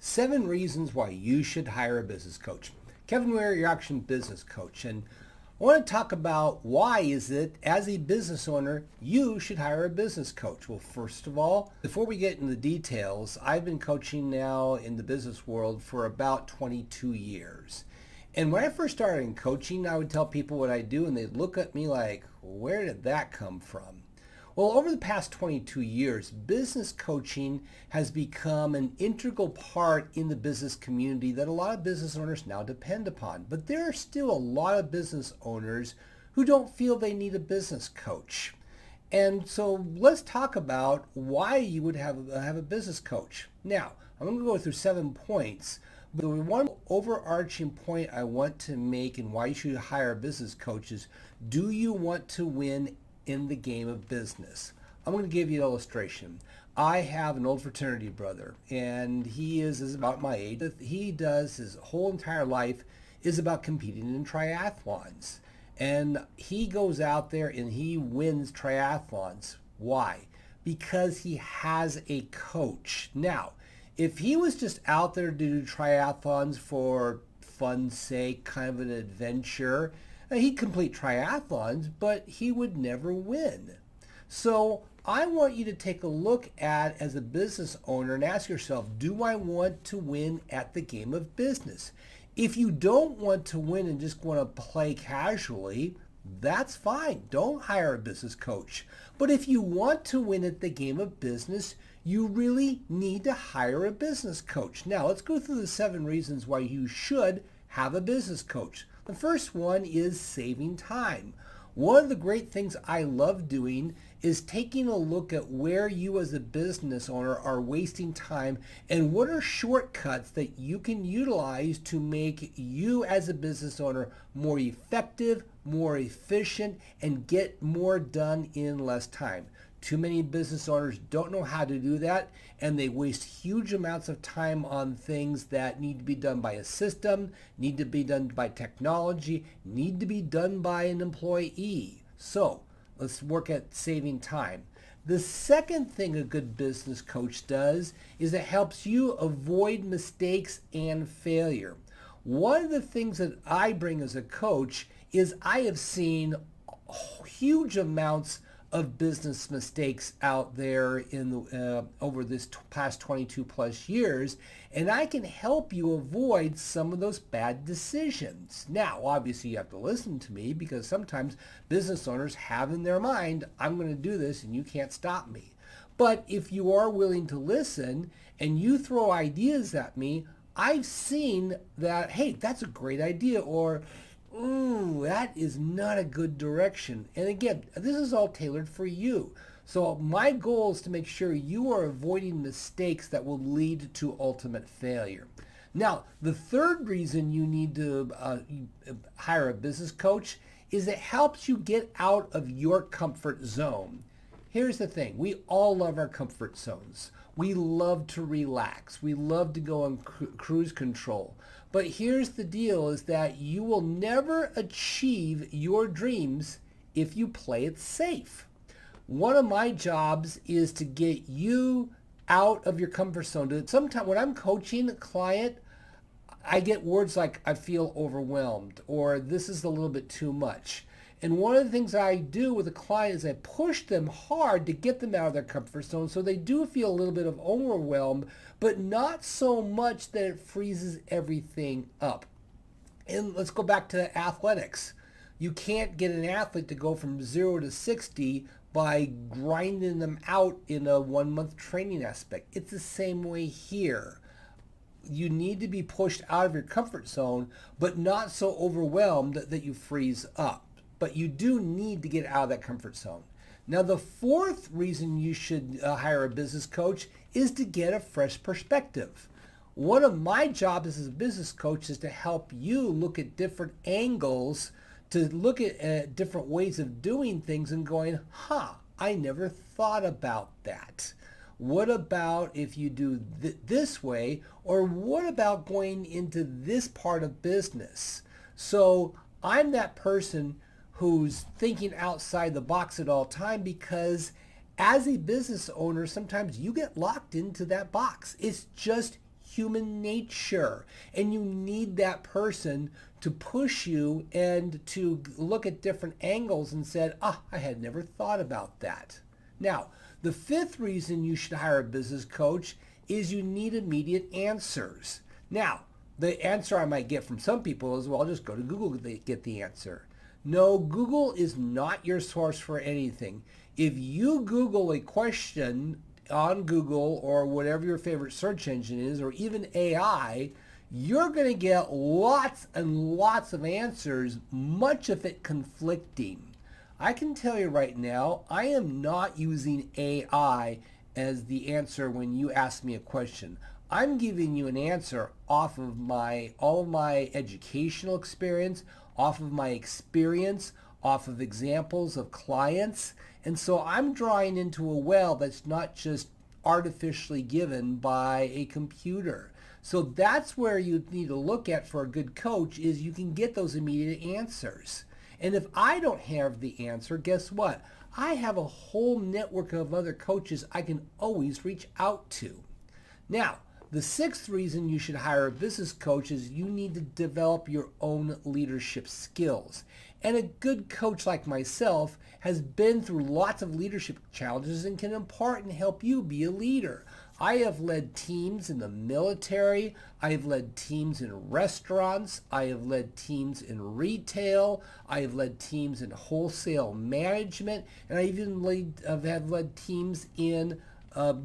7 reasons why you should hire a business coach. Kevin Ware, your Action Business Coach. And I want to talk about why is it, as a business owner, you should hire a business coach. Well, first of all, before we get into the details, I've been coaching now in the business world for about 22 years. And when I first started in coaching, I would tell people what I do, and they'd look at me like, where did that come from? Well, over the past 22 years, business coaching has become an integral part in the business community that a lot of business owners now depend upon. But there are still a lot of business owners who don't feel they need a business coach. And so let's talk about why you would have a business coach. Now, I'm going to go through 7 points. But the one overarching point I want to make and why you should hire a business coach is, do you want to win in the game of business? I'm going to give you an illustration. I have an old fraternity brother, and he is about my age. He does his whole entire life is about competing in triathlons. And he goes out there and he wins triathlons. Why? Because he has a coach. Now, if he was just out there to do triathlons for fun's sake, kind of an adventure, he'd complete triathlons, but he would never win. So I want you to take a look at, as a business owner, and ask yourself, do I want to win at the game of business? If you don't want to win and just want to play casually, that's fine. Don't hire a business coach. But if you want to win at the game of business, you really need to hire a business coach. Now, let's go through the 7 reasons why you should have a business coach. The first one is saving time. One of the great things I love doing is taking a look at where you as a business owner are wasting time and what are shortcuts that you can utilize to make you as a business owner more effective, more efficient, and get more done in less time. Too many business owners don't know how to do that, and they waste huge amounts of time on things that need to be done by a system, need to be done by technology, need to be done by an employee. So let's work at saving time. The second thing a good business coach does is it helps you avoid mistakes and failure. One of the things that I bring as a coach is I have seen huge amounts of business mistakes out there in over this past 22 plus years, and I can help you avoid some of those bad decisions. Now, obviously you have to listen to me, because sometimes business owners have in their mind, I'm going to do this and you can't stop me. But if you are willing to listen and you throw ideas at me, I've seen that, hey, that's a great idea, or ooh, that is not a good direction. And again, this is all tailored for you. So my goal is to make sure you are avoiding mistakes that will lead to ultimate failure. Now, the third reason you need to hire a business coach is it helps you get out of your comfort zone. Here's the thing. We all love our comfort zones. We love to relax. We love to go on cruise control. But here's the deal, is that you will never achieve your dreams if you play it safe. One of my jobs is to get you out of your comfort zone. Sometimes when I'm coaching a client, I get words like, I feel overwhelmed, or this is a little bit too much. And one of the things I do with a client is I push them hard to get them out of their comfort zone, so they do feel a little bit of overwhelm, but not so much that it freezes everything up. And let's go back to athletics. You can't get an athlete to go from 0 to 60 by grinding them out in a 1-month training aspect. It's the same way here. You need to be pushed out of your comfort zone, but not so overwhelmed that you freeze up. But you do need to get out of that comfort zone. Now, the fourth reason you should hire a business coach is to get a fresh perspective. One of my jobs as a business coach is to help you look at different angles, to look at different ways of doing things and going, I never thought about that. What about if you do this way? Or what about going into this part of business? So I'm that person who's thinking outside the box at all time, because as a business owner, sometimes you get locked into that box. It's just human nature. And you need that person to push you and to look at different angles and said, I had never thought about that. Now, the fifth reason you should hire a business coach is you need immediate answers. Now, the answer I might get from some people is, well, just go to Google to get the answer. No, Google is not your source for anything. If you Google a question on Google or whatever your favorite search engine is, or even AI, you're going to get lots and lots of answers, much of it conflicting. I can tell you right now, I am not using AI as the answer when you ask me a question. I'm giving you an answer off of all of my educational experience, off of my experience, off of examples of clients. And so I'm drawing into a well that's not just artificially given by a computer. So that's where you need to look at for a good coach, is you can get those immediate answers. And if I don't have the answer, guess what? I have a whole network of other coaches I can always reach out to. Now, the sixth reason you should hire a business coach is you need to develop your own leadership skills. And a good coach like myself has been through lots of leadership challenges and can impart and help you be a leader. I have led teams in the military. I have led teams in restaurants. I have led teams in retail. I have led teams in wholesale management. And I even have led teams in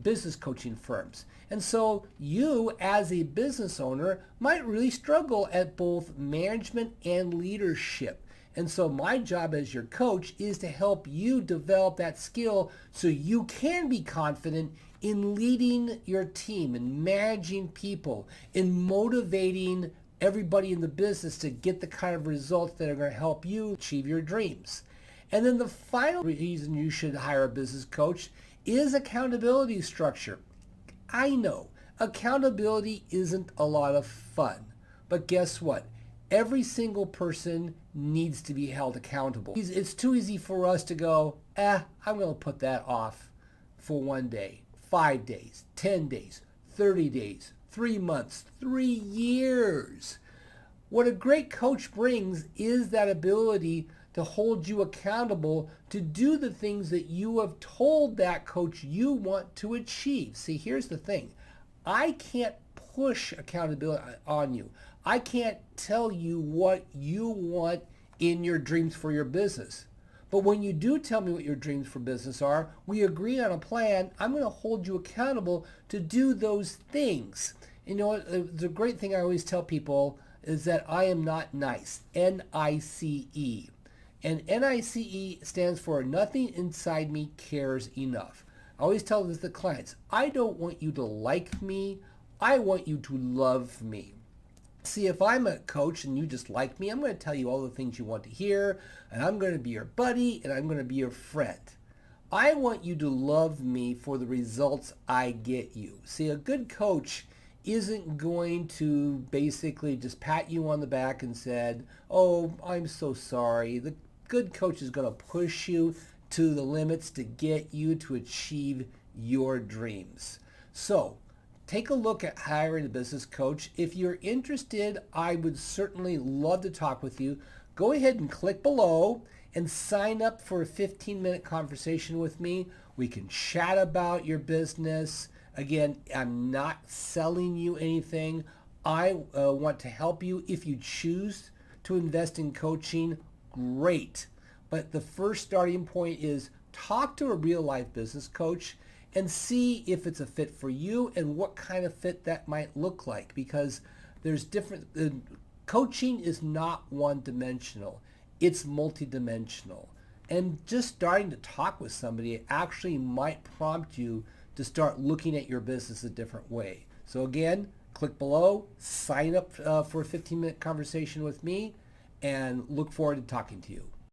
business coaching firms. And so you, as a business owner, might really struggle at both management and leadership. And so my job as your coach is to help you develop that skill so you can be confident in leading your team and managing people, in motivating everybody in the business to get the kind of results that are going to help you achieve your dreams. And then the final reason you should hire a business coach is accountability structure. I know accountability isn't a lot of fun, but guess what? Every single person needs to be held accountable. It's too easy for us to go, I'm going to put that off for 1 day, 5 days, 10 days, 30 days, 3 months, 3 years. What a great coach brings is that ability to hold you accountable to do the things that you have told that coach you want to achieve. See, here's the thing. I can't push accountability on you. I can't tell you what you want in your dreams for your business. But when you do tell me what your dreams for business are, we agree on a plan. I'm going to hold you accountable to do those things. You know, the great thing I always tell people is that I am not nice. N-I-C-E. And N-I-C-E stands for nothing inside me cares enough. I always tell the clients, I don't want you to like me. I want you to love me. See, if I'm a coach and you just like me, I'm going to tell you all the things you want to hear, and I'm going to be your buddy, and I'm going to be your friend. I want you to love me for the results I get you. See, a good coach isn't going to basically just pat you on the back and said, oh, I'm so sorry. The good coach is going to push you to the limits to get you to achieve your dreams. So, take a look at hiring a business coach. If you're interested, I would certainly love to talk with you. Go ahead and click below and sign up for a 15-minute conversation with me. We can chat about your business. Again, I'm not selling you anything. I want to help you. If you choose to invest in coaching, great. But the first starting point is talk to a real-life business coach and see if it's a fit for you and what kind of fit that might look like, because there's different, coaching is not one-dimensional, it's multidimensional. And just starting to talk with somebody actually might prompt you to start looking at your business a different way. So again, click below, sign up for a 15-minute conversation with me, and look forward to talking to you.